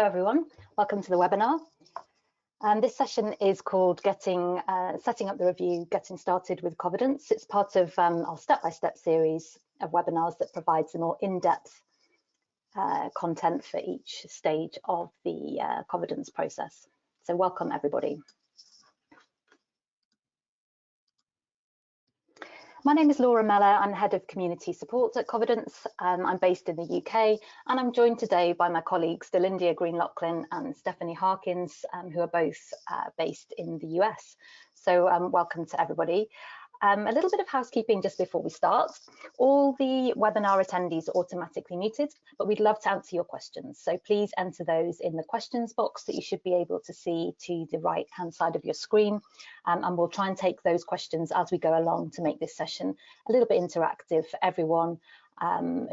everyone. Welcome to the webinar. This session is called Setting Up the Review, Getting Started with Covidence. It's part of our step-by-step series of webinars that provides a more in-depth content for each stage of the Covidence process. So welcome, everybody. My name is Laura Meller. I'm Head of Community Support at Covidence. I'm based in the UK, and I'm joined today by my colleagues Delindia Green-Lachlan and Stephanie Harkins, who are both based in the US. So welcome to everybody. A little bit of housekeeping just before we start. All the webinar attendees are automatically muted, but we'd love to answer your questions. So please enter those in the questions box that you should be able to see to the right-hand side of your screen. And we'll try and take those questions as we go along to make this session a little bit interactive for everyone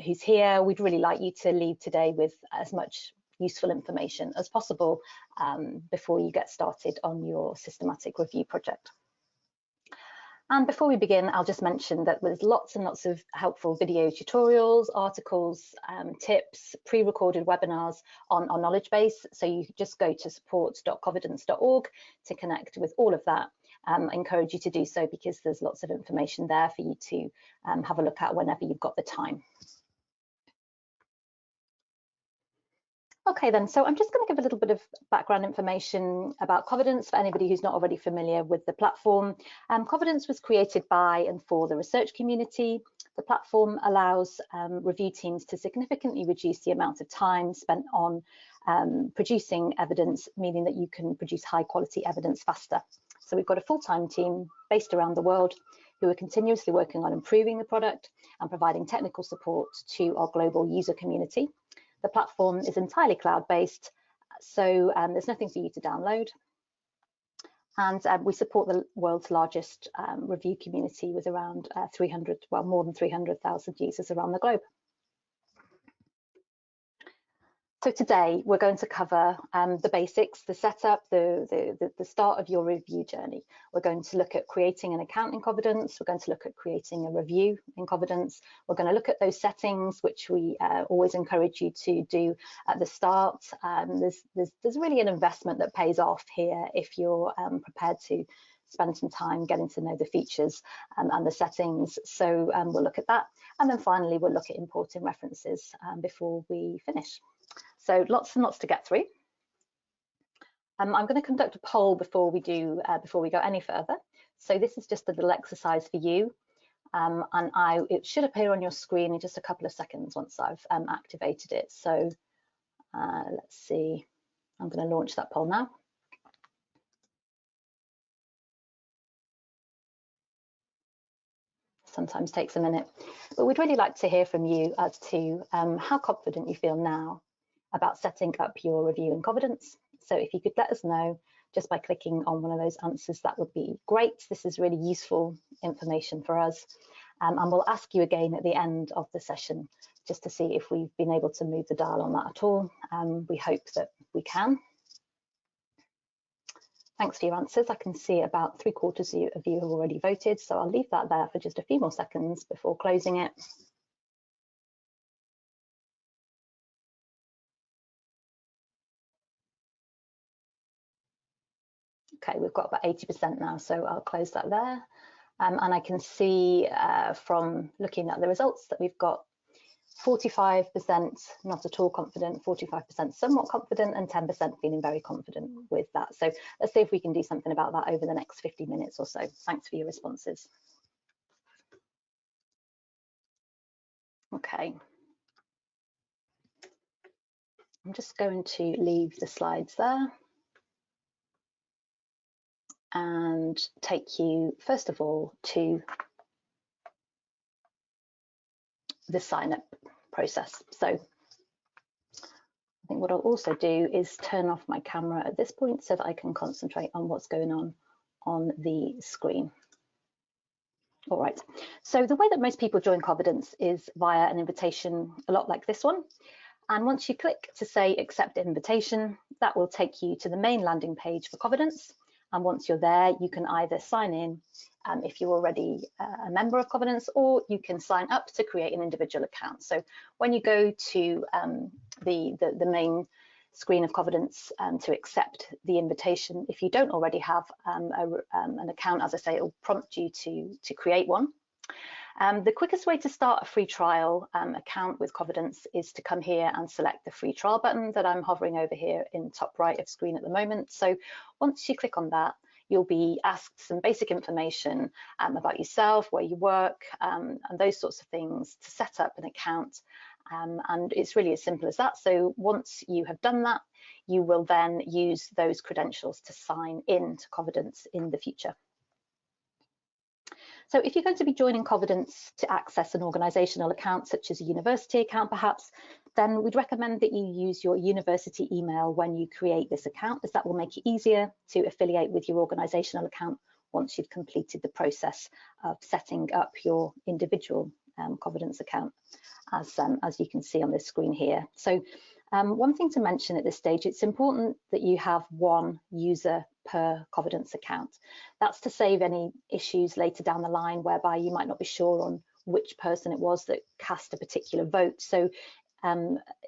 who's here. We'd really like you to leave today with as much useful information as possible before you get started on your systematic review project. And before we begin, I'll just mention that there's lots and lots of helpful video tutorials, articles, tips, pre-recorded webinars on our knowledge base. So you just go to support.covidence.org to connect with all of that. I encourage you to do so because there's lots of information there for you to have a look at whenever you've got the time. Okay then, so I'm just going to give a little bit of background information about Covidence for anybody who's not already familiar with the platform. Covidence was created by and for the research community. The platform allows review teams to significantly reduce the amount of time spent on producing evidence, meaning that you can produce high quality evidence faster. So we've got a full-time team based around the world who are continuously working on improving the product and providing technical support to our global user community. The platform is entirely cloud-based, so there's nothing for you to download. And we support the world's largest review community with around more than 300,000 users around the globe. So today we're going to cover the basics, the setup, the start of your review journey. We're going to look at creating an account in Covidence. We're going to look at creating a review in Covidence. We're going to look at those settings, which we always encourage you to do at the start. There's really an investment that pays off here if you're prepared to spend some time getting to know the features and the settings. So we'll look at that. And then finally, we'll look at importing references before we finish. So lots and lots to get through. I'm going to conduct a poll before we go any further. So this is just a little exercise for you, and it should appear on your screen in just a couple of seconds once I've activated it. So let's see. I'm going to launch that poll now. Sometimes takes a minute, but we'd really like to hear from you as to how confident you feel now about setting up your review in Covidence. So if you could let us know just by clicking on one of those answers, that would be great. This is really useful information for us. And we'll ask you again at the end of the session just to see if we've been able to move the dial on that at all. We hope that we can. Thanks for your answers. I can see about 3/4 of you have already voted, so I'll leave that there for just a few more seconds before closing it. Okay, we've got about 80% now, so I'll close that there. And I can see from looking at the results that we've got 45% not at all confident, 45% somewhat confident, and 10% feeling very confident with that. So let's see if we can do something about that over the next 50 minutes or so. Thanks for your responses. Okay. I'm just going to leave the slides there and take you, first of all, to the sign-up process. So I think what I'll also do is turn off my camera at this point so that I can concentrate on what's going on the screen. All right, so the way that most people join Covidence is via an invitation, a lot like this one. And once you click to say accept invitation, that will take you to the main landing page for Covidence. And once you're there, you can either sign in if you're already a member of Covidence, or you can sign up to create an individual account. So when you go to the main screen of Covidence to accept the invitation. If you don't already have an account, as I say, it will prompt you to create one. The quickest way to start a free trial account with Covidence is to come here and select the free trial button that I'm hovering over here in top right of screen at the moment. So once you click on that, you'll be asked some basic information about yourself, where you work, and those sorts of things to set up an account. And it's really as simple as that. So once you have done that, you will then use those credentials to sign in to Covidence in the future. So if you're going to be joining Covidence to access an organisational account, such as a university account perhaps, then we'd recommend that you use your university email when you create this account, as that will make it easier to affiliate with your organisational account once you've completed the process of setting up your individual Covidence account, as you can see on this screen here. So one thing to mention at this stage, it's important that you have one user per Covidence account. That's to save any issues later down the line whereby you might not be sure on which person it was that cast a particular vote. So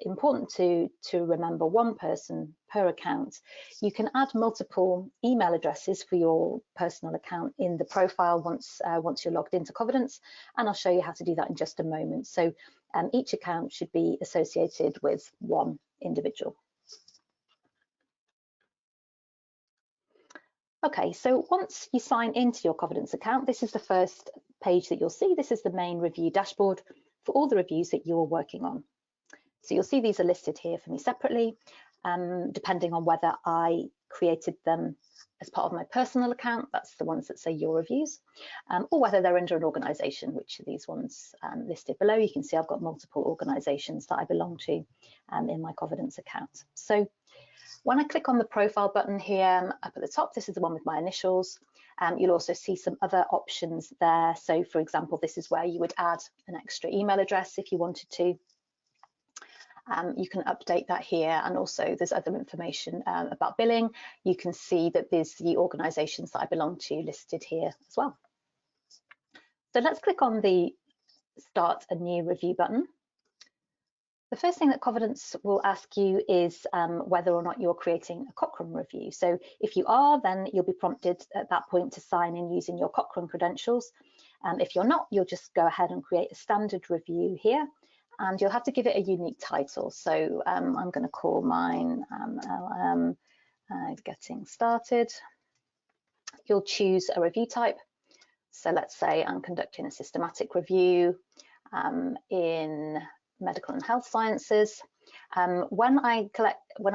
important to remember one person per account. You can add multiple email addresses for your personal account in the profile once you're logged into Covidence, and I'll show you how to do that in just a moment. So each account should be associated with one individual. Okay, so once you sign into your Covidence account, this is the first page that you'll see. This is the main review dashboard for all the reviews that you're working on. So you'll see these are listed here for me separately, depending on whether I created them as part of my personal account, that's the ones that say your reviews, or whether they're under an organisation, which are these ones listed below. You can see I've got multiple organisations that I belong to in my Covidence account. So when I click on the profile button here up at the top, this is the one with my initials. You'll also see some other options there. So for example, this is where you would add an extra email address if you wanted to. You can update that here, and also there's other information about billing. You can see that there's the organisations that I belong to listed here as well. So let's click on the Start a New Review button. The first thing that Covidence will ask you is whether or not you're creating a Cochrane review. So if you are, then you'll be prompted at that point to sign in using your Cochrane credentials. If you're not, you'll just go ahead and create a standard review here, and you'll have to give it a unique title. So I'm going to call mine Getting Started. You'll choose a review type. So let's say I'm conducting a systematic review in medical and health sciences. When I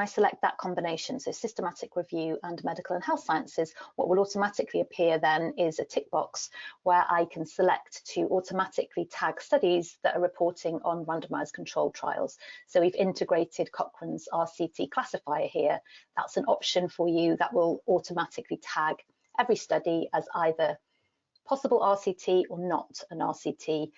select that combination, so systematic review and medical and health sciences, what will automatically appear then is a tick box where I can select to automatically tag studies that are reporting on randomized controlled trials. So we've integrated Cochrane's RCT classifier here. That's an option for you that will automatically tag every study as either possible RCT or not an RCT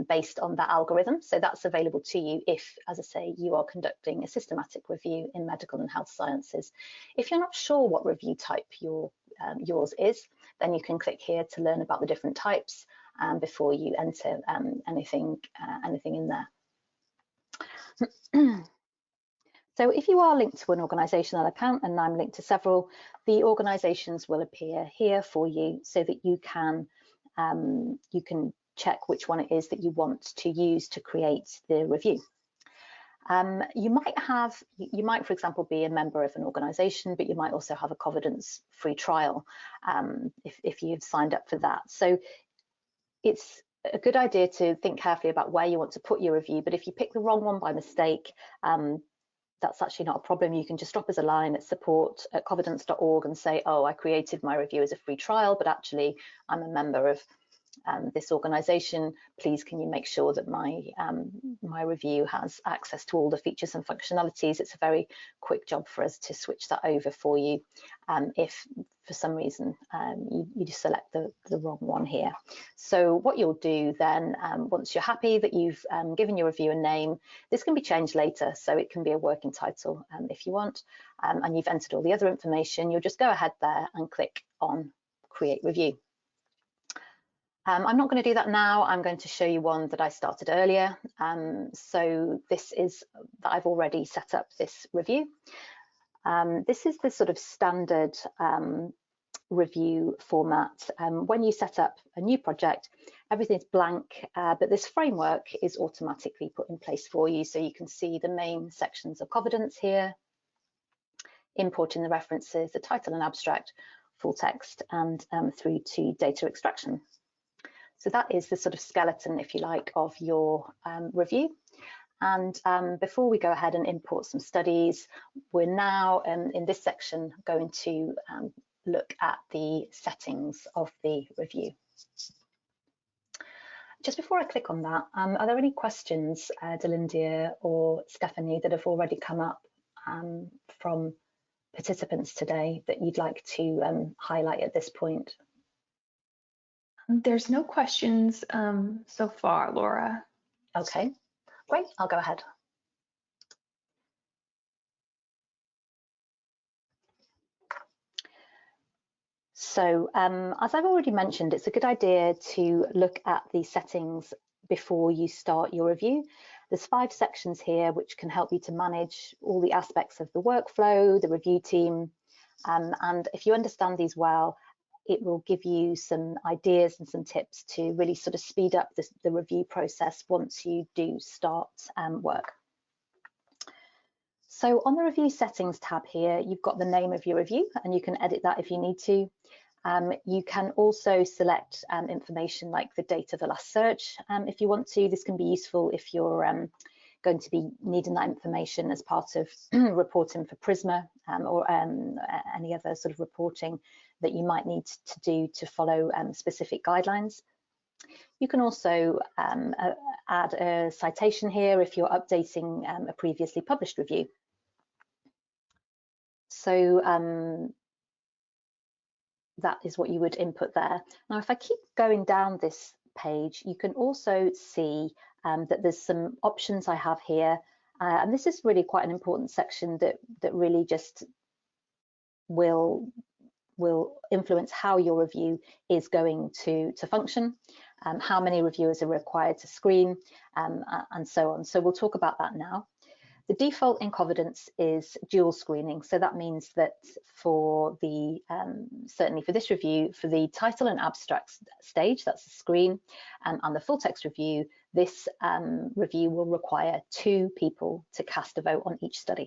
based on that algorithm. So that's available to you if, as I say, you are conducting a systematic review in medical and health sciences. If you're not sure what review type yours is, then you can click here to learn about the different types before you enter anything in there. So if you are linked to an organisational account, and I'm linked to several, the organisations will appear here for you so that you can check which one it is that you want to use to create the review. You might, for example, be a member of an organisation, but you might also have a Covidence free trial if you've signed up for that. So it's a good idea to think carefully about where you want to put your review, but if you pick the wrong one by mistake, that's actually not a problem. You can just drop us a line at support@covidence.org and say, oh, I created my review as a free trial, but actually I'm a member of this organisation. Please, can you make sure that my review has access to all the features and functionalities? It's a very quick job for us to switch that over for you if for some reason you just select the wrong one here. So what you'll do then, once you're happy that you've given your review a name, this can be changed later, so it can be a working title if you want, and you've entered all the other information, you'll just go ahead there and click on Create Review. I'm not going to do that now. I'm going to show you one that I started earlier. So this is that I've already set up this review. This is the sort of standard review format. When you set up a new project, everything's blank, but this framework is automatically put in place for you. So you can see the main sections of Covidence here, importing the references, the title and abstract, full text, and through to data extraction. So that is the sort of skeleton, if you like, of your review. And before we go ahead and import some studies, we're now in this section going to look at the settings of the review. Just before I click on that, are there any questions, Delindia or Stephanie, that have already come up from participants today that you'd like to highlight at this point? There's no questions so far, Laura. Okay, great, I'll go ahead. So as I've already mentioned, it's a good idea to look at the settings before you start your review. There's 5 sections here which can help you to manage all the aspects of the workflow, the review team, and if you understand these well, it will give you some ideas and some tips to really sort of speed up the review process once you do start work. So on the review settings tab here, you've got the name of your review and you can edit that if you need to. You can also select information like the date of the last search if you want to. This can be useful if you're going to be needing that information as part of reporting for PRISMA or any other sort of reporting that you might need to do to follow specific guidelines. You can also add a citation here if you're updating a previously published review. So that is what you would input there. Now, if I keep going down this page, you can also see that there's some options I have here. And this is really quite an important section that really just will influence how your review is going to function, how many reviewers are required to screen, and so on. So we'll talk about that now. The default in Covidence is dual screening. So that means that for the, certainly for this review, for the title and abstract stage, that's the screen, and the full text review, this review will require 2 people to cast a vote on each study.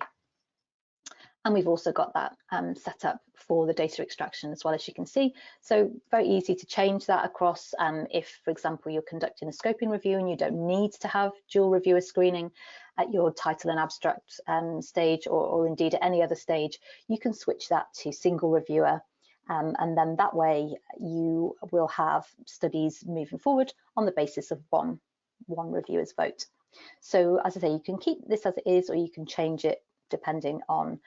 And we've also got that set up for the data extraction as well, as you can see. So very easy to change that across if, for example, you're conducting a scoping review and you don't need to have dual reviewer screening at your title and abstract stage, or indeed at any other stage, you can switch that to single reviewer. And then that way you will have studies moving forward on the basis of one reviewer's vote. So as I say, you can keep this as it is, or you can change it depending on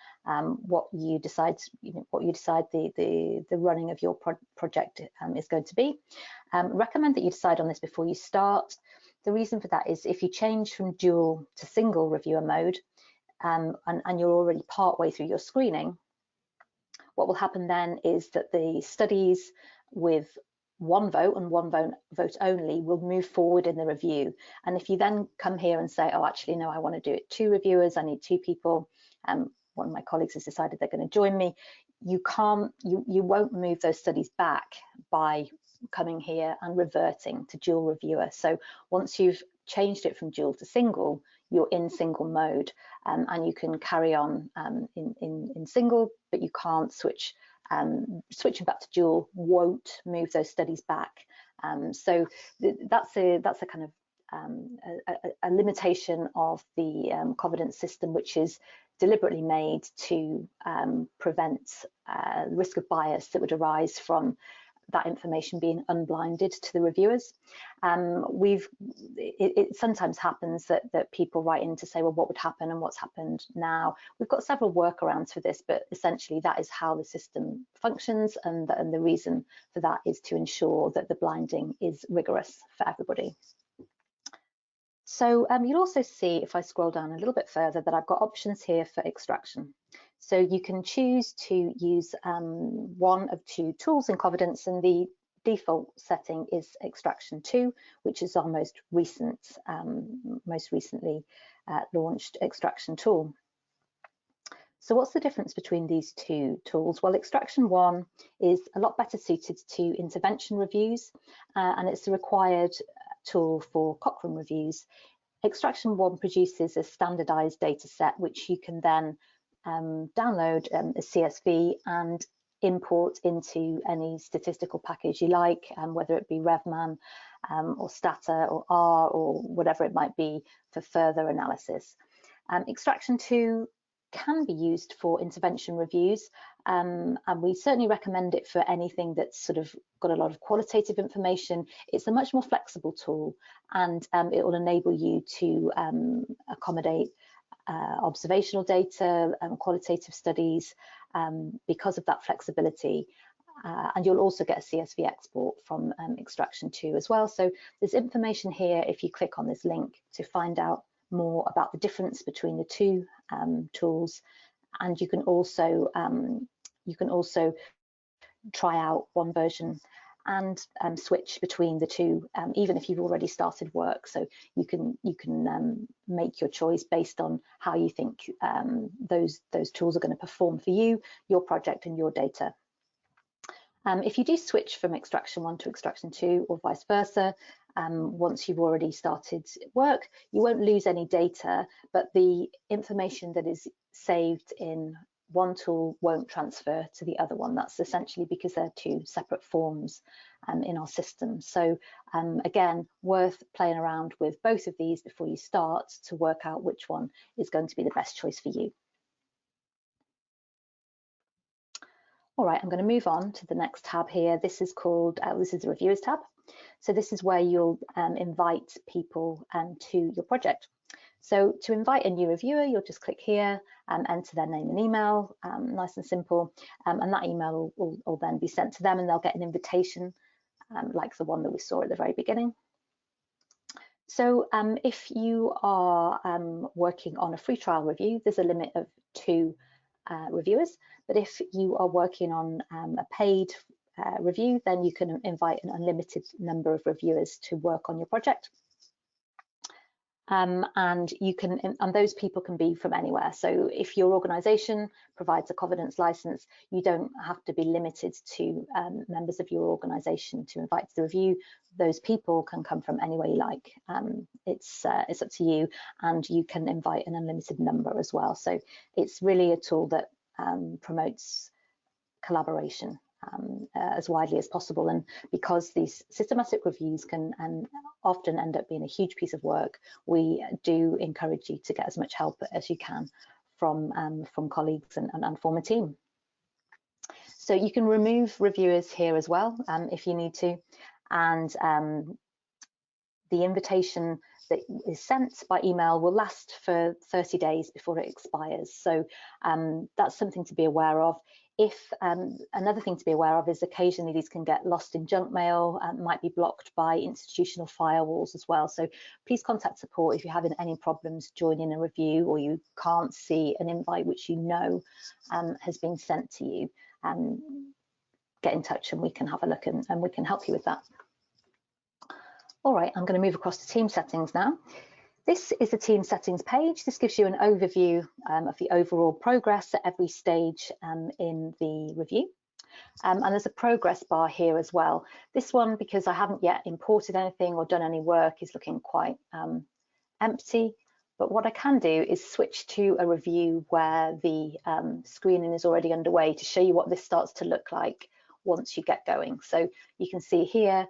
what you decide, the running of your project is going to be. Recommend that you decide on this before you start. The reason for that is if you change from dual to single reviewer mode and you're already part way through your screening, what will happen then is that the studies with one vote and one vote only will move forward in the review. And if you then come here and say, oh, actually, no, I want to do it 2 reviewers, I need 2 people, one of my colleagues has decided they're going to join me, you won't move those studies back by coming here and reverting to dual reviewer. So once you've changed it from dual to single, you're in single mode, and you can carry on in single, but you can't switch. Switching back to dual won't move those studies back. So that's a kind of a limitation of the Covidence system, which is deliberately made to prevent the risk of bias that would arise from that information being unblinded to the reviewers. It sometimes happens that people write in to say, well, what would happen and what's happened now? We've got several workarounds for this, but essentially that is how the system functions, and the reason for that is to ensure that the blinding is rigorous for everybody. So you'll also see, if I scroll down a little bit further, that I've got options here for extraction. So you can choose to use one of 2 tools in Covidence, and the default setting is extraction 2, which is our most recently launched extraction tool. So what's the difference between these two tools? Well, extraction 1 is a lot better suited to intervention reviews, and it's the required tool for Cochrane reviews. Extraction 1 produces a standardized data set, which you can then download as CSV and import into any statistical package you like, whether it be RevMan or Stata or R or whatever it might be for further analysis. Extraction 2 can be used for intervention reviews, and we certainly recommend it for anything that's sort of got a lot of qualitative information. It's a much more flexible tool, and it will enable you to accommodate observational data and qualitative studies because of that flexibility. And you'll also get a CSV export from extraction 2 as well. So there's information here if you click on this link to find out more about the difference between the two tools, and you can also try out one version and switch between the two, even if you've already started work. So you can make your choice based on how you think those tools are going to perform for you, your project, and your data. If you do switch from extraction 1 to extraction 2 or vice versa, once you've already started work, you won't lose any data, but the information that is saved in one tool won't transfer to the other one. That's essentially because they're two separate forms in our system. So again, worth playing around with both of these before you start to work out which one is going to be the best choice for you. All right, I'm going to move on to the next tab here. This is called, this is the Reviewers tab. So this is where you'll invite people to your project. So to invite a new reviewer, you'll just click here and enter their name and email, nice and simple, and that email will then be sent to them, and they'll get an invitation like the one that we saw at the very beginning. So if you are working on a free trial review, there's a limit of 2 reviewers, but if you are working on a paid review, then you can invite an unlimited number of reviewers to work on your project. And you can, and those people can be from anywhere. So if your organization provides a Covidence license, you don't have to be limited to members of your organization to invite to the review. Those people can come from anywhere you like. It's up to you, and you can invite an unlimited number as well. So it's really a tool that promotes collaboration as widely as possible. And because these systematic reviews can often end up being a huge piece of work, we do encourage you to get as much help as you can from colleagues and form a team. So you can remove reviewers here as well if you need to, and the invitation that is sent by email will last for 30 days before it expires. So that's something to be aware of. If another thing to be aware of is occasionally these can get lost in junk mail and might be blocked by institutional firewalls as well. So please contact support if you're having any problems joining a review, or you can't see an invite which you know has been sent to you. Get in touch and we can have a look and we can help you with that. All right, I'm going to move across to team settings now. This is the team settings page. This gives you an overview of the overall progress at every stage in the review. And there's a progress bar here as well. This one, because I haven't yet imported anything or done any work, is looking quite empty. But what I can do is switch to a review where the screening is already underway to show you what this starts to look like once you get going. So you can see here,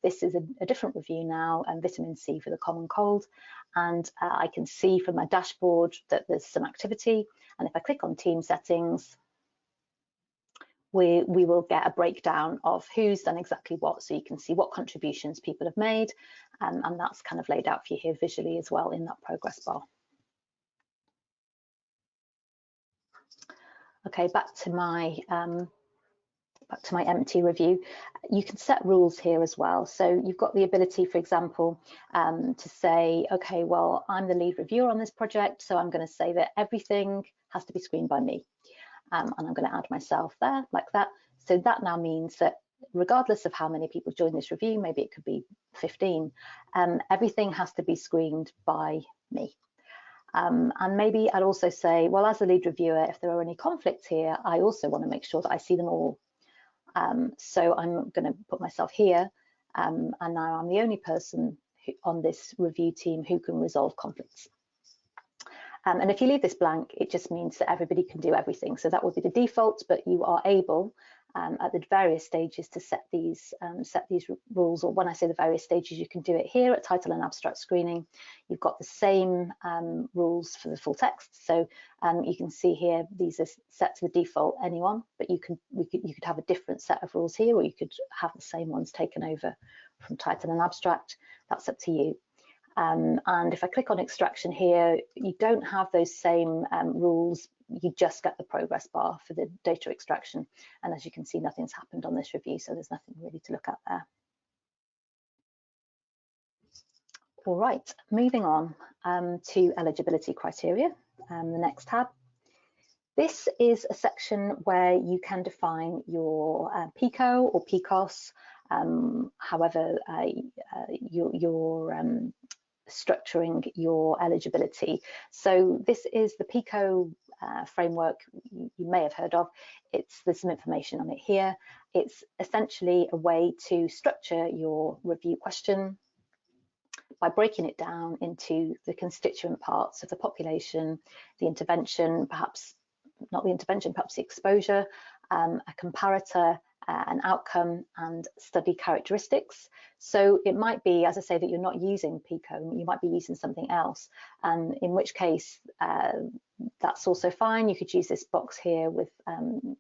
this is a different review now, vitamin C for the common cold, and I can see from my dashboard that there's some activity, and if I click on team settings, we will get a breakdown of who's done exactly what, so you can see what contributions people have made, and that's kind of laid out for you here visually as well in that progress bar. Okay, back to my empty review. You can set rules here as well. So you've got the ability, for example, to say, okay, well, I'm the lead reviewer on this project, so I'm going to say that everything has to be screened by me. And I'm going to add myself there like that. So that now means that regardless of how many people join this review, maybe it could be 15, everything has to be screened by me. And maybe I'd also say, well, as a lead reviewer, if there are any conflicts here, I also want to make sure that I see them all. So I'm going to put myself here, and now I'm the only person on this review team who can resolve conflicts. And if you leave this blank, it just means that everybody can do everything. So that would be the default, but you are able at the various stages to set these rules, or when I say the various stages, you can do it here at title and abstract screening. You've got the same rules for the full text. So you can see here, these are set to the default anyone, but you could have a different set of rules here, or you could have the same ones taken over from title and abstract. That's up to you. And if I click on extraction here, you don't have those same rules. You just get the progress bar for the data extraction. And as you can see, nothing's happened on this review, so there's nothing really to look at there. All right, moving on to eligibility criteria, the next tab. This is a section where you can define your PICO or PICOS, however you're structuring your eligibility. So this is the PICO framework you may have heard of. There's some information on it here. It's essentially a way to structure your review question by breaking it down into the constituent parts of the population, the intervention, perhaps not the intervention, perhaps the exposure, a comparator, an outcome, and study characteristics. So it might be, as I say, that you're not using PICO, you might be using something else, in which case that's also fine. You could use this box here with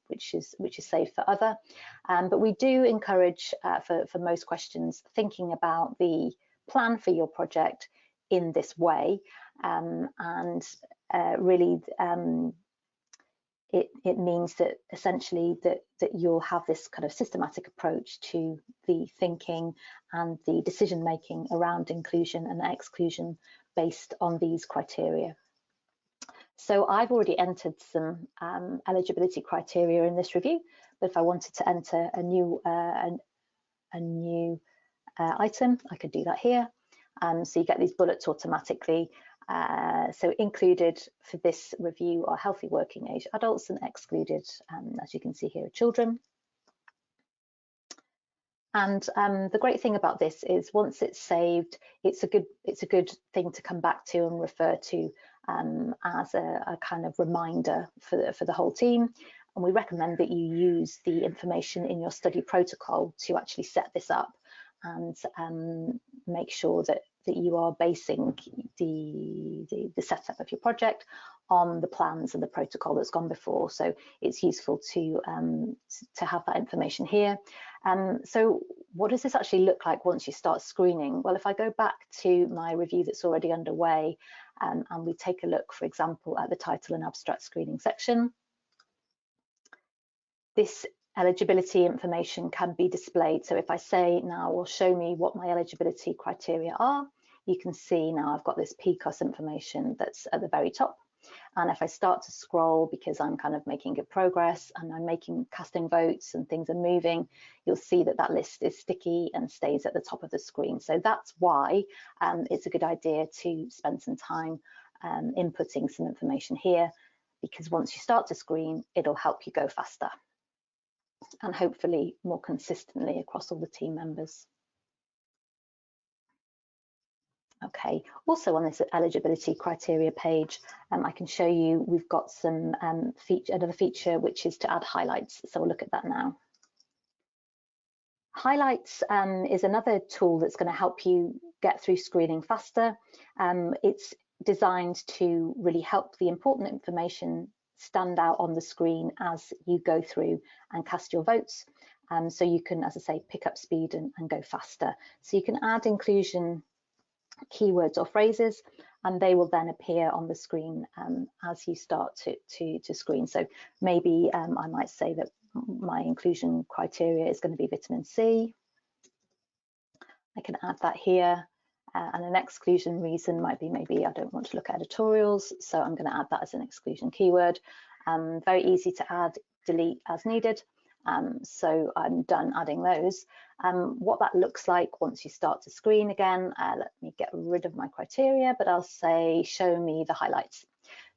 which is saved for other, but we do encourage for most questions thinking about the plan for your project in this way, and really it means that essentially that you'll have this kind of systematic approach to the thinking and the decision making around inclusion and exclusion based on these criteria. So I've already entered some eligibility criteria in this review, but if I wanted to enter a new item, I could do that here. So you get these bullets automatically. So included for this review are healthy working age adults, and excluded, as you can see here, are children. And the great thing about this is once it's saved, it's a good thing to come back to and refer to as a kind of reminder for the whole team. And we recommend that you use the information in your study protocol to actually set this up and make sure that you are basing the setup of your project on the plans and the protocol that's gone before. So it's useful to have that information here. So what does this actually look like once you start screening? Well, if I go back to my review that's already underway, and we take a look, for example, at the title and abstract screening section, this eligibility information can be displayed. So if I say now, well, show me what my eligibility criteria are, you can see now I've got this PICOS information that's at the very top. And if I start to scroll, because I'm kind of making good progress and I'm casting votes and things are moving, you'll see that that list is sticky and stays at the top of the screen. So that's why it's a good idea to spend some time inputting some information here, because once you start to screen, it'll help you go faster and hopefully more consistently across all the team members. Okay, also on this eligibility criteria page, I can show you we've got some another feature, which is to add highlights. So we'll look at that now. Highlights is another tool that's going to help you get through screening faster. It's designed to really help the important information stand out on the screen as you go through and cast your votes. So you can, as I say, pick up speed and go faster. So you can add inclusion keywords or phrases, and they will then appear on the screen as you start to screen. So maybe I might say that my inclusion criteria is going to be vitamin C. I can add that here. And an exclusion reason might be maybe I don't want to look at editorials, so I'm going to add that as an exclusion keyword. Very easy to add, delete as needed. So I'm done adding those. What that looks like once you start to screen again, let me get rid of my criteria, but I'll say show me the highlights.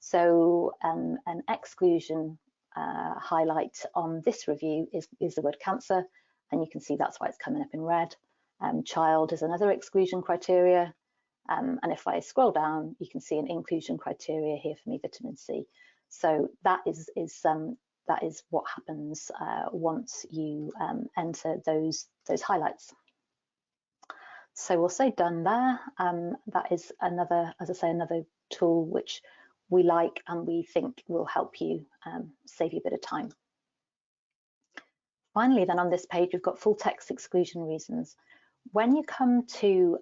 So an exclusion highlight on this review is the word cancer, and you can see that's why it's coming up in red. Child is another exclusion criteria, and if I scroll down, you can see an inclusion criteria here for me, vitamin C. So that is what happens once you enter those highlights. So we'll say done there. That is another, as I say, another tool which we like and we think will help you save you a bit of time. Finally, then on this page, we've got full text exclusion reasons. When you come to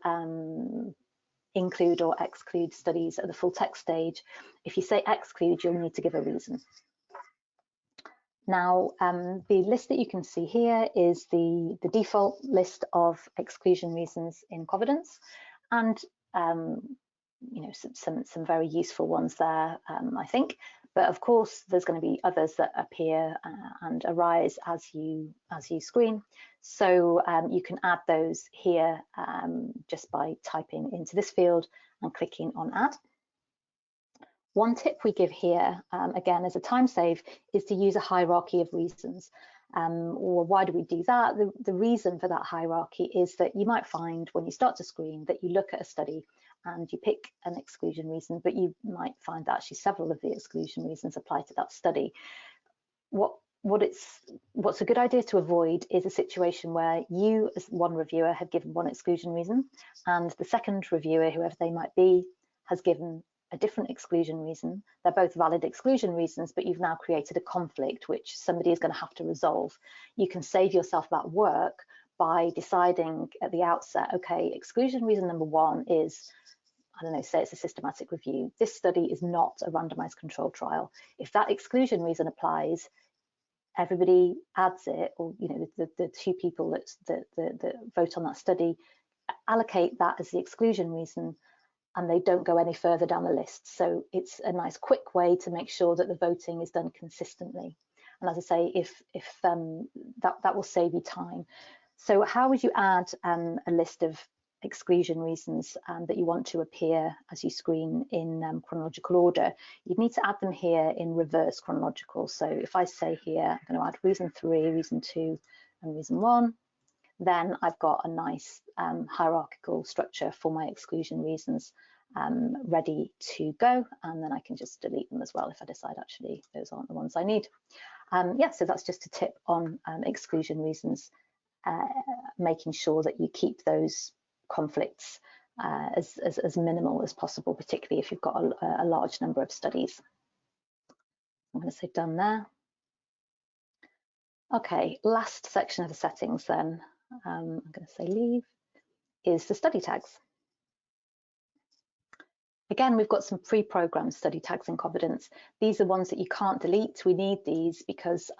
include or exclude studies at the full text stage, if you say exclude, you'll need to give a reason. Now, the list that you can see here is the default list of exclusion reasons in Covidence, and you know, some very useful ones there, I think. But of course, there's going to be others that appear and arise as you screen. So you can add those here just by typing into this field and clicking on Add. One tip we give here, again, as a time save, is to use a hierarchy of reasons. Or why do we do that? The reason for that hierarchy is that you might find when you start to screen that you look at a study and you pick an exclusion reason, but you might find that actually several of the exclusion reasons apply to that study. What's a good idea to avoid is a situation where you, as one reviewer, have given one exclusion reason, and the second reviewer, whoever they might be, has given a different exclusion reason. They're both valid exclusion reasons, but you've now created a conflict which somebody is going to have to resolve. You can save yourself that work by deciding at the outset, okay, exclusion reason number one is, I don't know, say it's a systematic review. This study is not a randomized controlled trial. If that exclusion reason applies, everybody adds it, or you know, the two people that vote on that study allocate that as the exclusion reason, and they don't go any further down the list. So it's a nice quick way to make sure that the voting is done consistently. And as I say, if that will save you time. So how would you add a list of exclusion reasons that you want to appear as you screen in chronological order? You'd need to add them here in reverse chronological. So if I say here, I'm going to add reason 3, reason 2, and reason 1, then I've got a nice hierarchical structure for my exclusion reasons ready to go, and then I can just delete them as well if I decide actually those aren't the ones I need. Yeah, so that's just a tip on exclusion reasons, making sure that you keep those conflicts as minimal as possible, particularly if you've got a large number of studies. I'm going to say done there. Okay, last section of the settings then, I'm going to say leave, is the study tags. Again, we've got some pre-programmed study tags in Covidence. These are ones that you can't delete. We need these because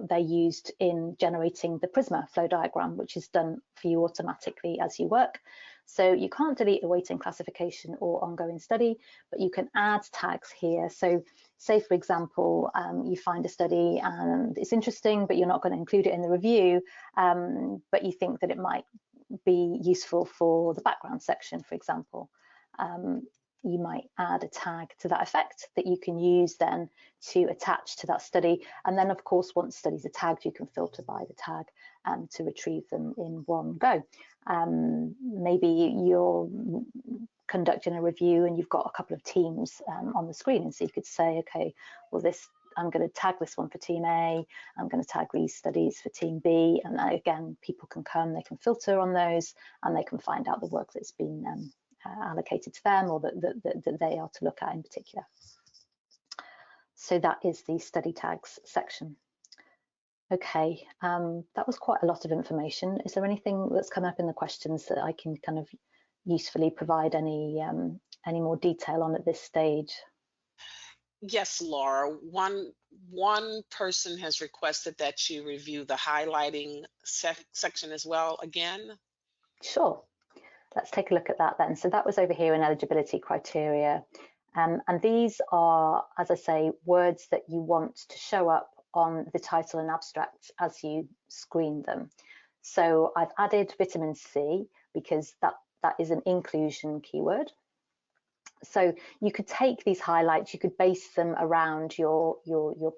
they're used in generating the Prisma flow diagram, which is done for you automatically as you work. So you can't delete awaiting classification or ongoing study, but you can add tags here. So say, for example, you find a study and it's interesting, but you're not going to include it in the review, but you think that it might be useful for the background section, for example. You might add a tag to that effect that you can use then to attach to that study. And then, of course, once studies are tagged, you can filter by the tag to retrieve them in one go. Maybe you're conducting a review and you've got a couple of teams on the screen, and so you could say, okay, well, I'm going to tag this one for team A, I'm going to tag these studies for team B, and again, people can come, they can filter on those, and they can find out the work that's been allocated to them, or that they are to look at in particular. So that is the study tags section. Okay, that was quite a lot of information. Is there anything that's come up in the questions that I can kind of usefully provide any more detail on at this stage? Yes, Laura. One person has requested that you review the highlighting section as well again. Sure. Let's take a look at that then. So that was over here in eligibility criteria. And these are, as I say, words that you want to show up on the title and abstract as you screen them. So I've added vitamin C because that is an inclusion keyword. So you could take these highlights, you could base them around your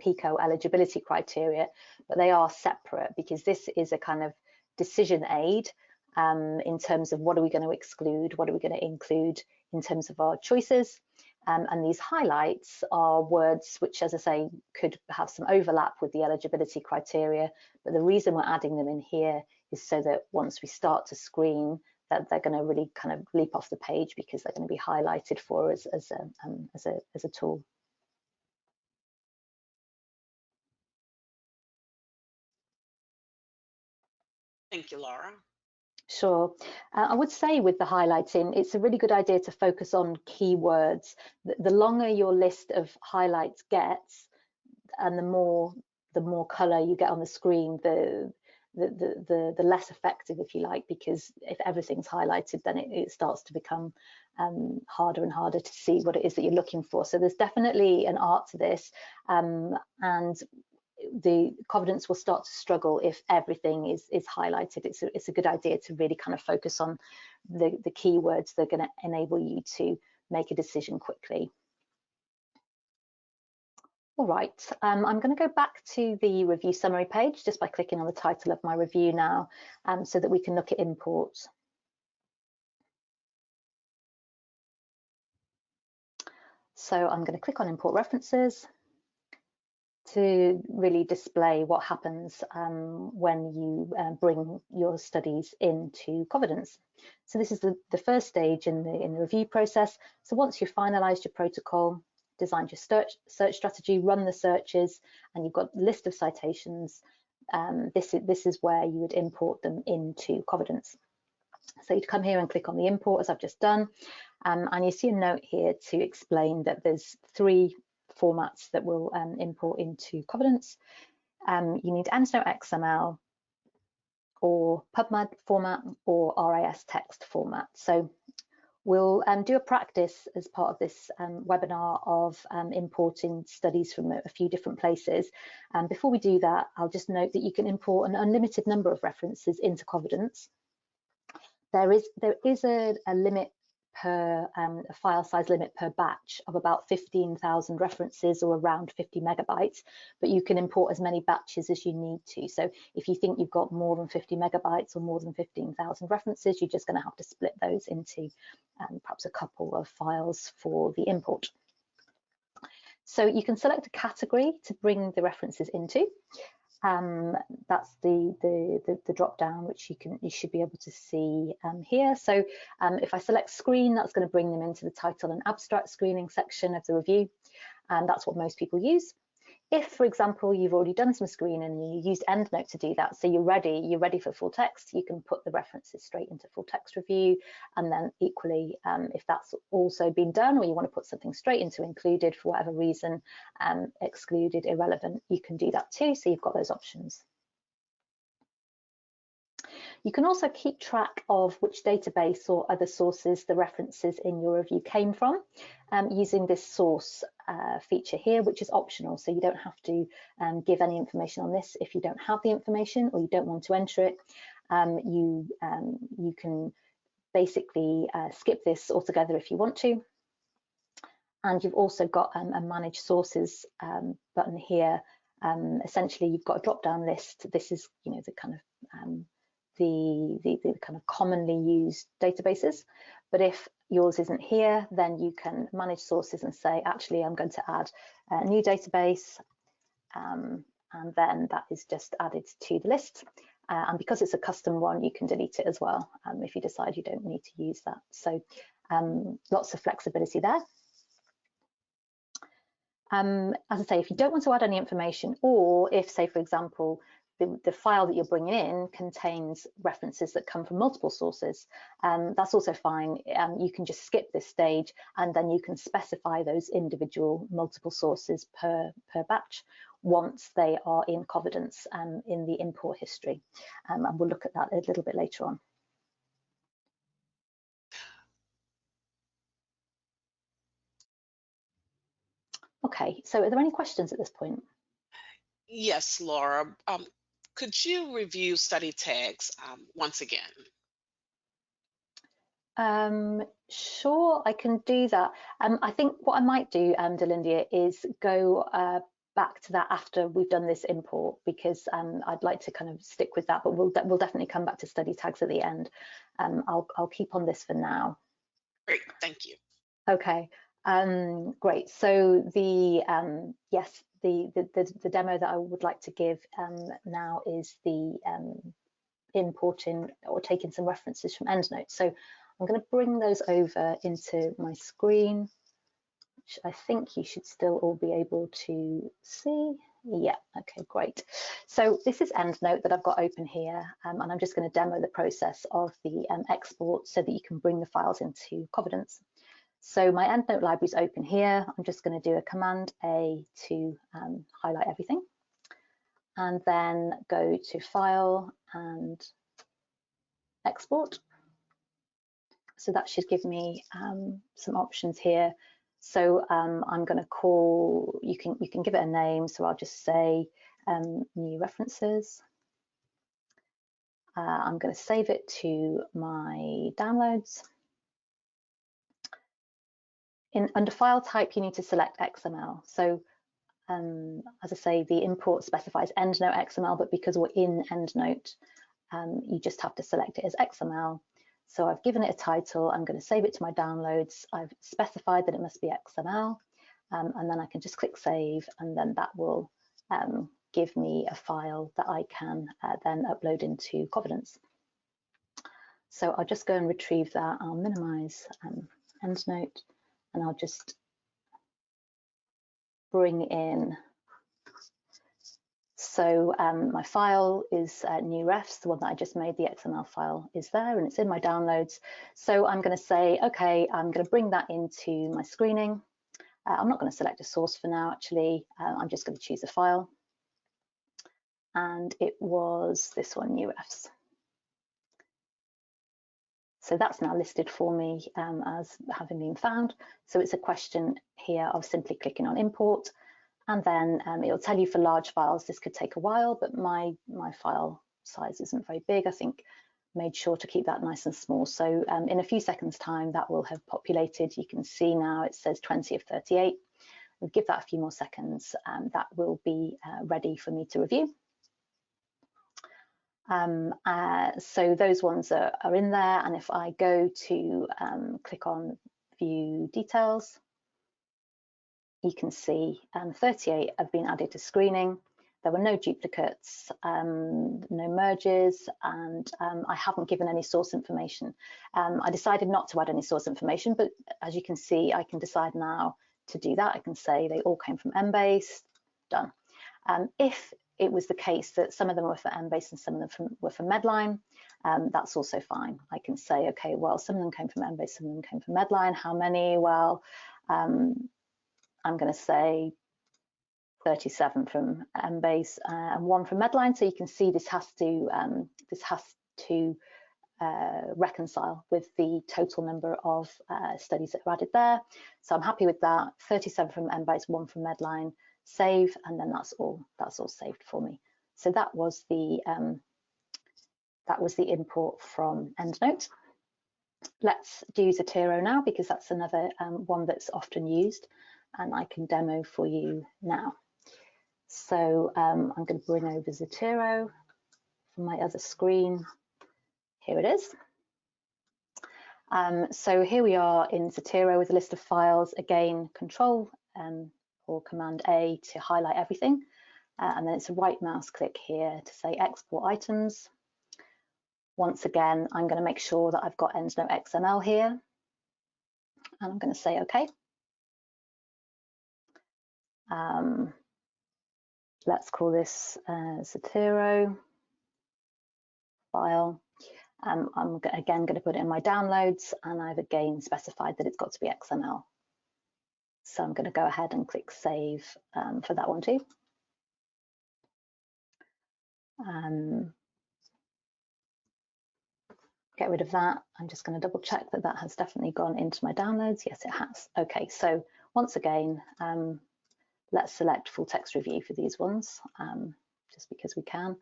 PICO eligibility criteria, but they are separate because this is a kind of decision aid in terms of what are we going to exclude, what are we going to include in terms of our choices. And these highlights are words which, as I say, could have some overlap with the eligibility criteria. But the reason we're adding them in here is so that once we start to screen, that they're going to really kind of leap off the page because they're going to be highlighted for us as a tool. Thank you, Laura. Sure. I would say with the highlighting, it's a really good idea to focus on keywords. The longer your list of highlights gets, and the more color you get on the screen, the less effective, if you like, because if everything's highlighted, then it starts to become harder and harder to see what it is that you're looking for. So there's definitely an art to this, and the Covidence will start to struggle if everything is highlighted. It's a good idea to really kind of focus on the keywords that are going to enable you to make a decision quickly. All right, I'm going to go back to the review summary page just by clicking on the title of my review now, so that we can look at imports. So I'm going to click on import references to really display what happens when you bring your studies into Covidence. So this is the first stage in the review process. So once you've finalized your protocol, designed your search strategy, run the searches, and you've got a list of citations, this is where you would import them into Covidence. So you'd come here and click on the import, as I've just done, and you see a note here to explain that there's 3 formats that will import into Covidence. You need EndNote XML or PubMed format or RIS text format. So we'll do a practice as part of this webinar of importing studies from a few different places. Before we do that, I'll just note that you can import an unlimited number of references into Covidence. There is a limit per a file size limit per batch of about 15,000 references, or around 50 megabytes, but you can import as many batches as you need to. So if you think you've got more than 50 megabytes or more than 15,000 references, you're just going to have to split those into perhaps a couple of files for the import. So you can select a category to bring the references into. That's the drop down, which you should be able to see here. So if I select screen, that's going to bring them into the title and abstract screening section of the review, and that's what most people use. If, for example, you've already done some screening and you used EndNote to do that, so you're ready for full text, you can put the references straight into full text review. And then equally, if that's also been done, or you want to put something straight into included for whatever reason, excluded, irrelevant, you can do that too. So you've got those options. You can also keep track of which database or other sources the references in your review came from, using this source feature here, which is optional. So you don't have to give any information on this if you don't have the information or you don't want to enter it. You can basically skip this altogether if you want to. And you've also got a manage sources button here. Essentially, you've got a drop-down list. This is, the kind of the kind of commonly used databases. But if yours isn't here, then you can manage sources and say, actually, I'm going to add a new database, and then that is just added to the list. And because it's a custom one, you can delete it as well if you decide you don't need to use that. So lots of flexibility there. As I say, if you don't want to add any information, or if, say, for example, the file that you're bringing in contains references that come from multiple sources, that's also fine. You can just skip this stage, and then you can specify those individual multiple sources per batch once they are in Covidence in the import history. And we'll look at that a little bit later on. Okay, so are there any questions at this point? Yes, Laura. Could you review study tags once again? Sure, I can do that. I think what I might do, Delindia, is go back to that after we've done this import, because I'd like to kind of stick with that, but we'll definitely come back to study tags at the end. I'll keep on this for now. Great, thank you. Okay, great. So the yes, the demo that I would like to give now is the importing or taking some references from EndNote. So I'm going to bring those over into my screen, which I think you should still all be able to see. Yeah, okay, great. So this is EndNote that I've got open here, and I'm just going to demo the process of the export so that you can bring the files into Covidence. So my EndNote library is open here. I'm just going to do a Command A to highlight everything, and then go to File and Export. So that should give me some options here. So I'm going to call, you can give it a name. So I'll just say new references. I'm going to save it to my downloads. Under file type, you need to select XML. So as I say, the import specifies EndNote XML, but because we're in EndNote, you just have to select it as XML. So I've given it a title. I'm going to save it to my downloads. I've specified that it must be XML, and then I can just click save, and then that will give me a file that I can then upload into Covidence. So I'll just go and retrieve that. I'll minimize EndNote, and I'll just bring in. So my file is new refs, the one that I just made. The XML file is there and it's in my downloads. So I'm going to say, okay, I'm going to bring that into my screening. I'm not going to select a source for now, actually. I'm just going to choose a file. And it was this one, new refs. So that's now listed for me as having been found. So it's a question here of simply clicking on import. And then it'll tell you for large files, this could take a while, but my file size isn't very big. I think made sure to keep that nice and small. So in a few seconds time, that will have populated. You can see now it says 20 of 38. We'll give that a few more seconds. That will be ready for me to review. So those ones are in there. And if I go to click on view details, you can see 38 have been added to screening. There were no duplicates, no merges, and I haven't given any source information. I decided not to add any source information, but as you can see, I can decide now to do that. I can say they all came from Embase, done. If it was the case that some of them were for Embase and some of them were from Medline, that's also fine. I can say, okay, well, some of them came from Embase, some of them came from Medline. How many? Well, I'm going to say 37 from Embase and 1 from Medline. So you can see this has to reconcile with the total number of studies that are added there. So I'm happy with that. 37 from Embase, 1 from Medline. Save, and then that's all saved for me. So that was the import from EndNote. Let's do Zotero now, because that's another one that's often used, and I can demo for you now. So I'm going to bring over Zotero from my other screen. Here it is. So here we are in Zotero with a list of files. Again, Control or Command A to highlight everything. And then it's a right mouse click here to say Export Items. Once again, I'm going to make sure that I've got EndNote XML here. And I'm going to say OK. Let's call this Zotero file. I'm again going to put it in my downloads, and I've again specified that it's got to be XML. So I'm going to go ahead and click save for that one too. Get rid of that. I'm just going to double check that that has definitely gone into my downloads. Yes, it has. Okay, so once again, let's select full text review for these ones, just because we can.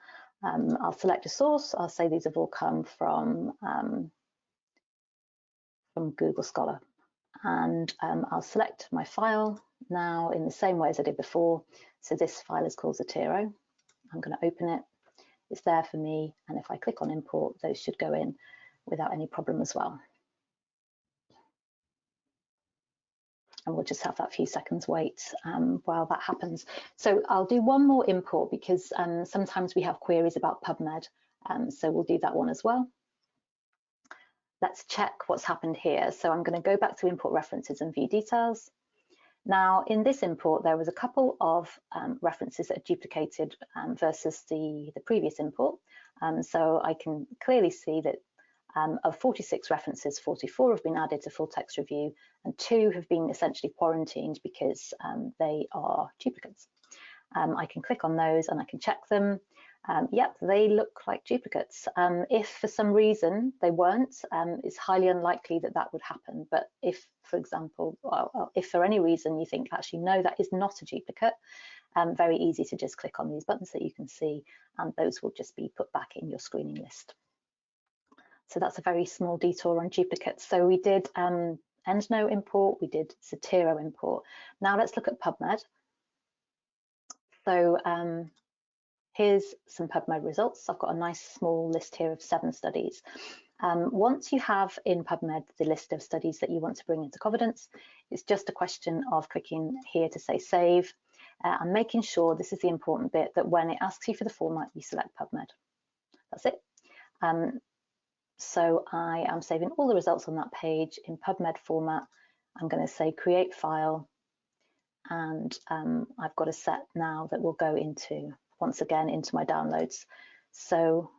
I'll select a source. I'll say these have all come from Google Scholar, and I'll select my file now in the same way as I did before. So this file is called Zotero. I'm going to open it. It's there for me, and if I click on import, those should go in without any problem as well. And we'll just have that few seconds wait while that happens. So I'll do one more import because sometimes we have queries about PubMed, so we'll do that one as well. Let's check what's happened here. So I'm going to go back to import references and view details. Now, in this import, there was a couple of references that are duplicated versus the previous import. So I can clearly see that of 46 references, 44 have been added to full text review, and 2 have been essentially quarantined because they are duplicates. I can click on those and I can check them. Yep, they look like duplicates. If for some reason they weren't, it's highly unlikely that that would happen. But if, for example, if for any reason you think, actually, no, that is not a duplicate, very easy to just click on these buttons that you can see, and those will just be put back in your screening list. So that's a very small detour on duplicates. So we did EndNote import, we did Zotero import. Now let's look at PubMed. So here's some PubMed results. I've got a nice small list here of 7 studies. Once you have in PubMed the list of studies that you want to bring into Covidence, it's just a question of clicking here to say save and making sure, this is the important bit, that when it asks you for the format, you select PubMed. That's it. So I am saving all the results on that page in PubMed format. I'm going to say create file, and I've got a set now that will go into, once again, into my downloads. So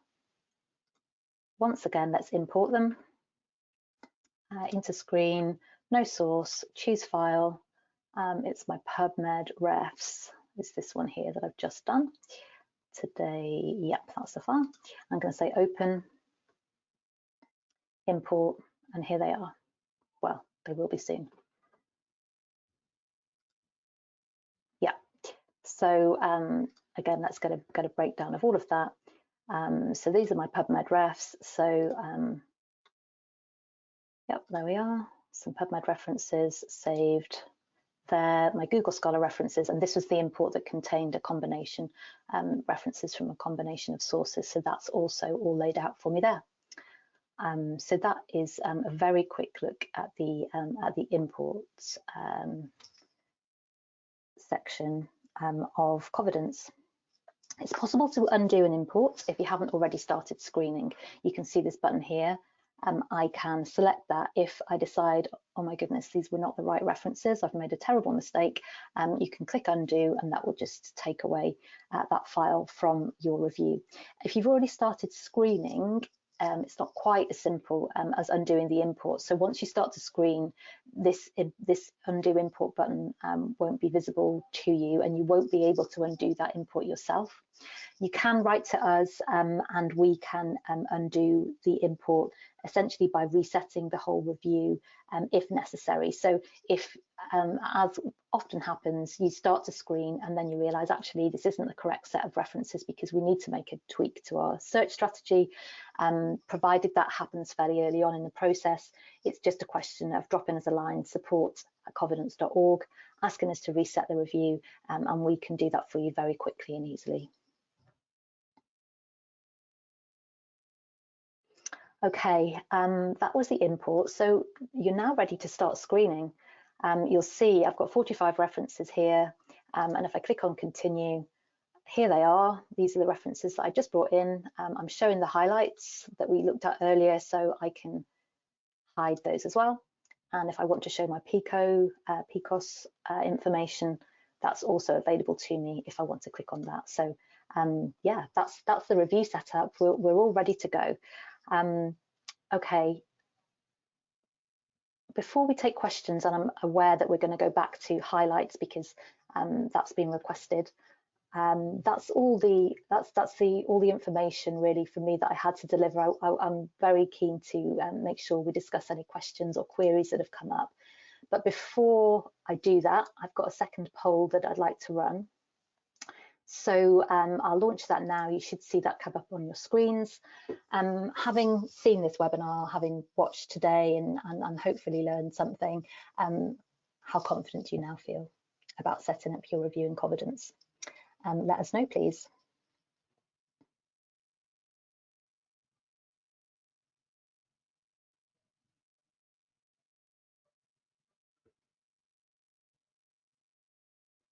once again, let's import them into screen, no source, choose file. It's my PubMed refs. It's this one here that I've just done today. Yep, that's the file. I'm going to say open, import, and here they are. Well, they will be soon. Yeah. So again, let's get a breakdown of all of that. So these are my PubMed refs. So yep, there we are. Some PubMed references saved there. My Google Scholar references, and this was the import that contained a combination references from a combination of sources. So that's also all laid out for me there. So that is a very quick look at the imports section of Covidence. It's possible to undo an import if you haven't already started screening. You can see this button here. I can select that if I decide, oh my goodness, these were not the right references, I've made a terrible mistake. You can click undo, and that will just take away that file from your review. If you've already started screening, it's not quite as simple as undoing the import. So once you start to screen, this undo import button won't be visible to you, and you won't be able to undo that import yourself. You can write to us and we can undo the import essentially by resetting the whole review if necessary. So if, as often happens, you start to screen and then you realize actually this isn't the correct set of references because we need to make a tweak to our search strategy, provided that happens fairly early on in the process, it's just a question of dropping us a line, support@covidence.org, asking us to reset the review, and we can do that for you very quickly and easily. Okay, that was the import. So you're now ready to start screening. You'll see I've got 45 references here, and if I click on continue, here they are. These are the references that I just brought in. I'm showing the highlights that we looked at earlier, so I can hide those as well. And if I want to show my PCOS information, that's also available to me if I want to click on that. So yeah, that's the review setup. We're all ready to go. Okay, before we take questions, and I'm aware that we're going to go back to highlights because that's been requested. That's all the information really for me that I had to deliver. I'm very keen to make sure we discuss any questions or queries that have come up. But before I do that, I've got a second poll that I'd like to run. So I'll launch that now. You should see that come up on your screens. Having seen this webinar, having watched today and hopefully learned something, how confident do you now feel about setting up your review in Covidence? Let us know, please.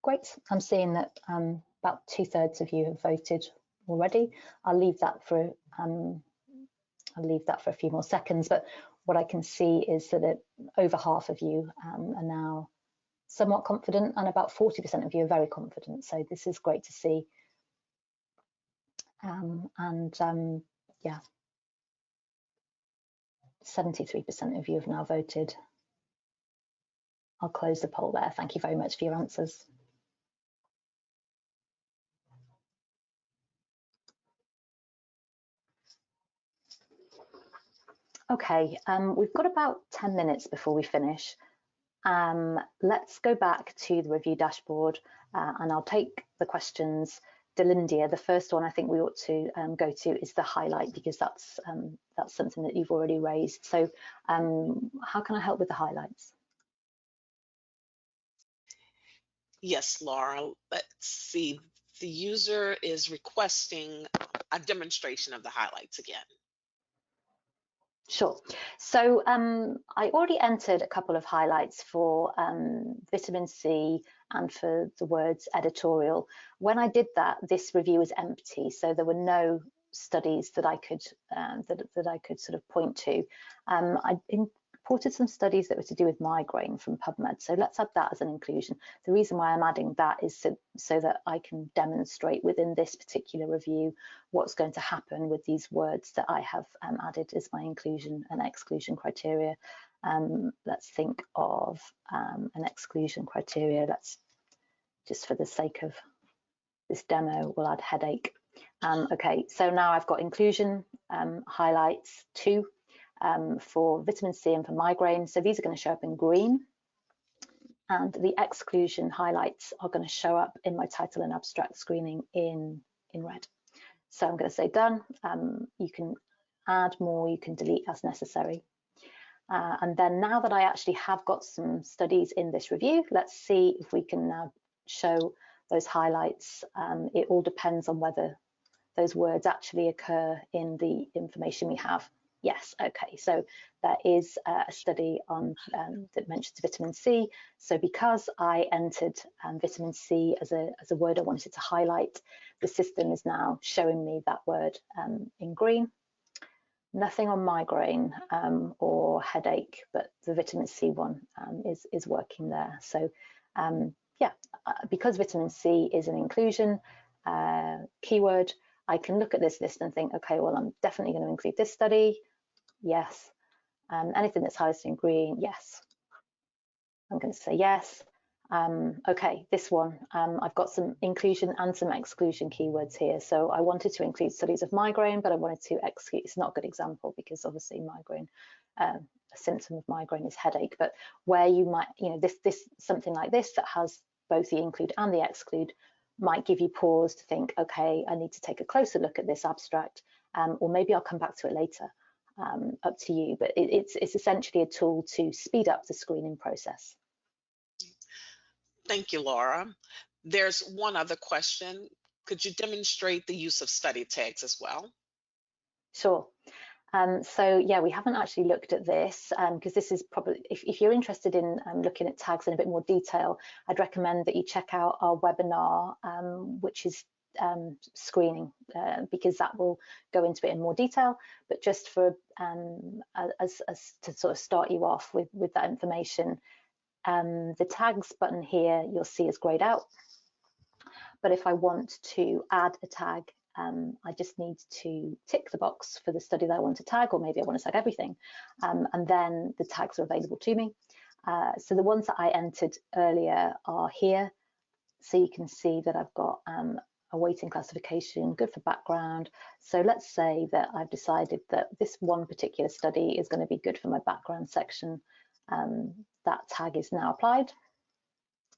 Great. I'm seeing that about 2/3 of you have voted already. I'll leave that for a few more seconds. But what I can see is that over half of you are now somewhat confident, and about 40% of you are very confident. So this is great to see. Yeah, 73% of you have now voted. I'll close the poll there. Thank you very much for your answers. Okay, we've got about 10 minutes before we finish. Let's go back to the review dashboard and I'll take the questions. Delindia, the first one I think we ought to go to is the highlight, because that's something that you've already raised. So how can I help with the highlights? Yes, Laura, let's see. The user is requesting a demonstration of the highlights again. Sure. So I already entered a couple of highlights for vitamin C and for the words editorial. When I did that, this review was empty, so there were no studies that I could that I could sort of point to. I imported some studies that were to do with migraine from PubMed, so let's add that as an inclusion. The reason why I'm adding that is so that I can demonstrate within this particular review what's going to happen with these words that I have added as my inclusion and exclusion criteria. Let's think of an exclusion criteria. Let's, just for the sake of this demo, we'll add headache. Okay, so now I've got inclusion highlights 2 for vitamin C and for migraine. So these are going to show up in green, and the exclusion highlights are going to show up in my title and abstract screening in red. So I'm going to say done. You can add more, you can delete as necessary. And then now that I actually have got some studies in this review, let's see if we can now show those highlights. It all depends on whether those words actually occur in the information we have. Yes, okay, so there is a study on that mentions vitamin C. So because I entered vitamin C as a word I wanted to highlight, the system is now showing me that word in green. Nothing on migraine or headache, but the vitamin C one is working there. So yeah, because vitamin C is an inclusion keyword, I can look at this list and think, okay, well, I'm definitely going to include this study. Yes. Anything that's highlighted in green, yes. I'm going to say yes. Okay, this one, I've got some inclusion and some exclusion keywords here. So I wanted to include studies of migraine, but I wanted to exclude. It's not a good example because obviously migraine, a symptom of migraine is headache. But where you might, you know, this something like this that has both the include and the exclude might give you pause to think, okay, I need to take a closer look at this abstract, or maybe I'll come back to it later. Up to you, but it's essentially a tool to speed up the screening process. Thank you, Laura. There's one other question. Could you demonstrate the use of study tags as well? Sure. So yeah, we haven't actually looked at this because this is probably, if you're interested in looking at tags in a bit more detail, I'd recommend that you check out our webinar, which is screening, because that will go into it in more detail. But just for as to sort of start you off with that information, the tags button here you'll see is grayed out. But if I want to add a tag, I just need to tick the box for the study that I want to tag, or maybe I want to tag everything, and then the tags are available to me. So the ones that I entered earlier are here. So you can see that I've got a weighting classification, good for background. So let's say that I've decided that this one particular study is going to be good for my background section. that tag is now applied.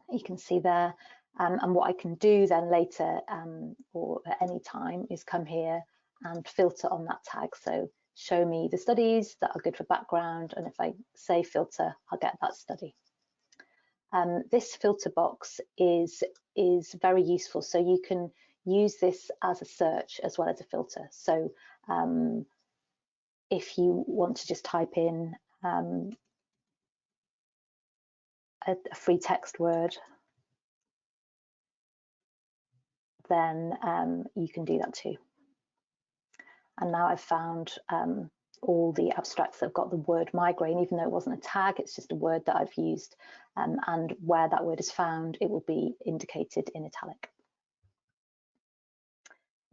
You can see there. And what I can do then later or at any time is come here and filter on that tag. So show me the studies that are good for background, and if I say filter, I'll get that study. This filter box is very useful, so you can use this as a search as well as a filter. So if you want to just type in a free text word, then you can do that too. And now I've found all the abstracts that have got the word migraine, even though it wasn't a tag, it's just a word that I've used. And where that word is found, it will be indicated in italic.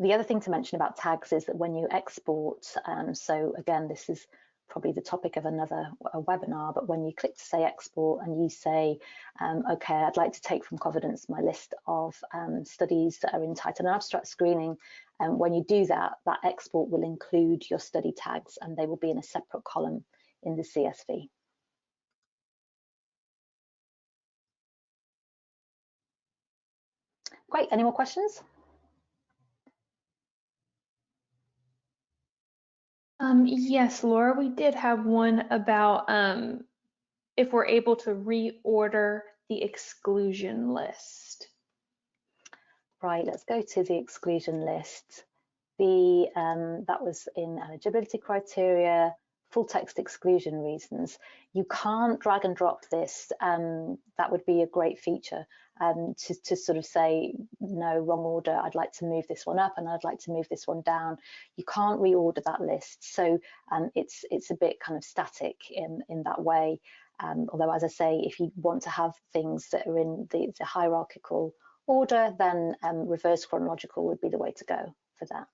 The other thing to mention about tags is that when you export, so again, this is probably the topic of another webinar, but when you click to say export and you say, okay, I'd like to take from Covidence my list of studies that are in title and abstract screening, and when you do that, that export will include your study tags and they will be in a separate column in the CSV. Great, any more questions? Yes, Laura, we did have one about if we're able to reorder the exclusion list. Right, let's go to the exclusion list. That was in eligibility criteria, full text exclusion reasons. You can't drag and drop this. That would be a great feature to sort of say, no, wrong order, I'd like to move this one up and I'd like to move this one down. You can't reorder that list. So it's a bit kind of static in that way. Although, as I say, if you want to have things that are in the hierarchical order, then reverse chronological would be the way to go for that.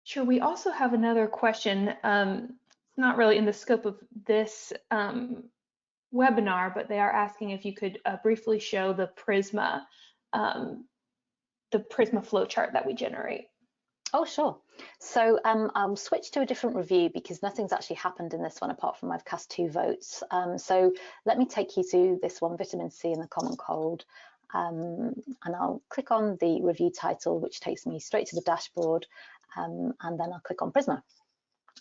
Sure, we also have another question. It's not really in the scope of this webinar, but they are asking if you could briefly show the Prisma flowchart that we generate. Oh, sure. So I'll switch to a different review because nothing's actually happened in this one apart from I've cast 2 votes. So let me take you to this one, vitamin C and the common cold. And I'll click on the review title, which takes me straight to the dashboard. And then I'll click on Prisma.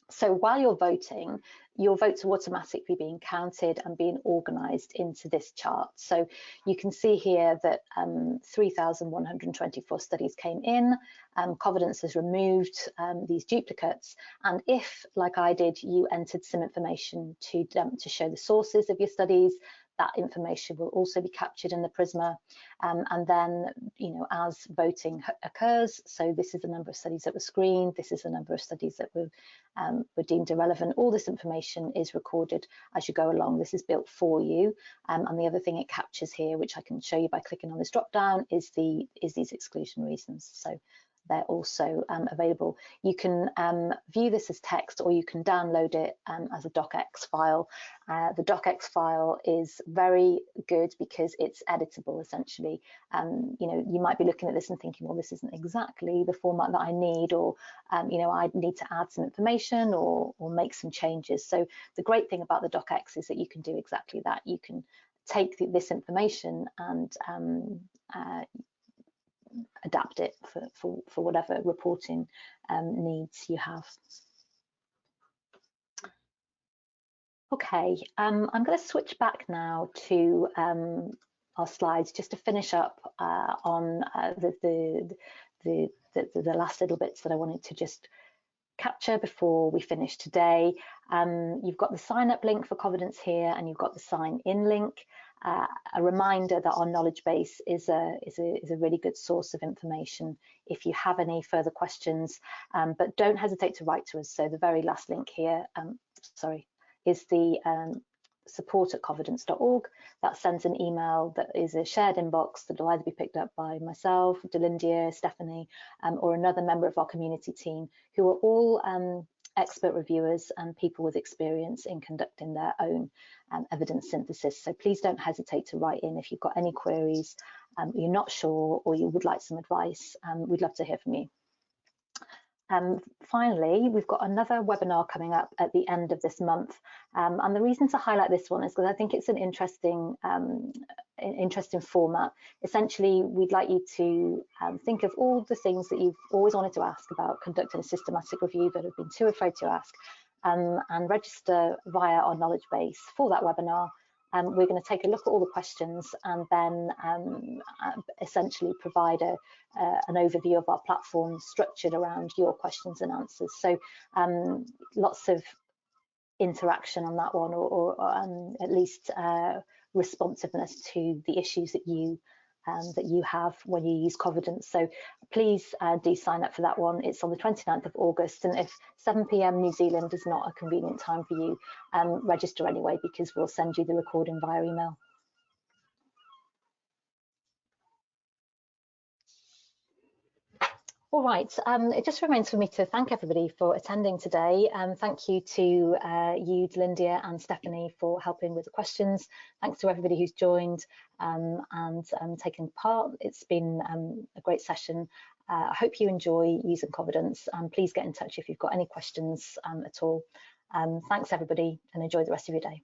So while you're voting, your votes are automatically being counted and being organized into this chart. So you can see here that 3,124 studies came in. Covidence has removed these duplicates. And if, like I did, you entered some information to show the sources of your studies, that information will also be captured in the Prisma. And then, you know, as voting occurs, so this is the number of studies that were screened, this is the number of studies that were deemed irrelevant. All this information is recorded as you go along. This is built for you. And the other thing it captures here, which I can show you by clicking on this drop down, is these exclusion reasons. So they're also available. You can view this as text, or you can download it as a docx file. The docx file is very good because it's editable, essentially. You know, you might be looking at this and thinking, well, this isn't exactly the format that I need, or you know, I need to add some information or make some changes. So the great thing about the docx is that you can do exactly that. You can take this information and adapt it for whatever reporting needs you have. Okay, I'm going to switch back now to our slides just to finish up on the last little bits that I wanted to just capture before we finish today. You've got the sign up link for Covidence here, and you've got the sign in link. A reminder that our knowledge base is a really good source of information if you have any further questions, but don't hesitate to write to us. So the very last link here, is the support@covidence.org. That sends an email that is a shared inbox that will either be picked up by myself, Delindia, Stephanie, or another member of our community team, who are all expert reviewers and people with experience in conducting their own evidence synthesis. So please don't hesitate to write in if you've got any queries, you're not sure, or you would like some advice. We'd love to hear from you. Finally, we've got another webinar coming up at the end of this month. And the reason to highlight this one is because I think it's an interesting format. Essentially, we'd like you to think of all the things that you've always wanted to ask about conducting a systematic review but have been too afraid to ask, and register via our knowledge base for that webinar. We're going to take a look at all the questions and then essentially provide an overview of our platform structured around your questions and answers. So lots of interaction on that one, or at least responsiveness to the issues that you have when you use Covidence. So please do sign up for that one. It's on the 29th of August, and if 7 p.m. New Zealand is not a convenient time for you, register anyway, because we'll send you the recording via email. All right, it just remains for me to thank everybody for attending today. Thank you to you, Delindia and Stephanie, for helping with the questions. Thanks to everybody who's joined and taken part. It's been a great session. I hope you enjoy using Covidence, and please get in touch if you've got any questions at all. Thanks everybody, and enjoy the rest of your day.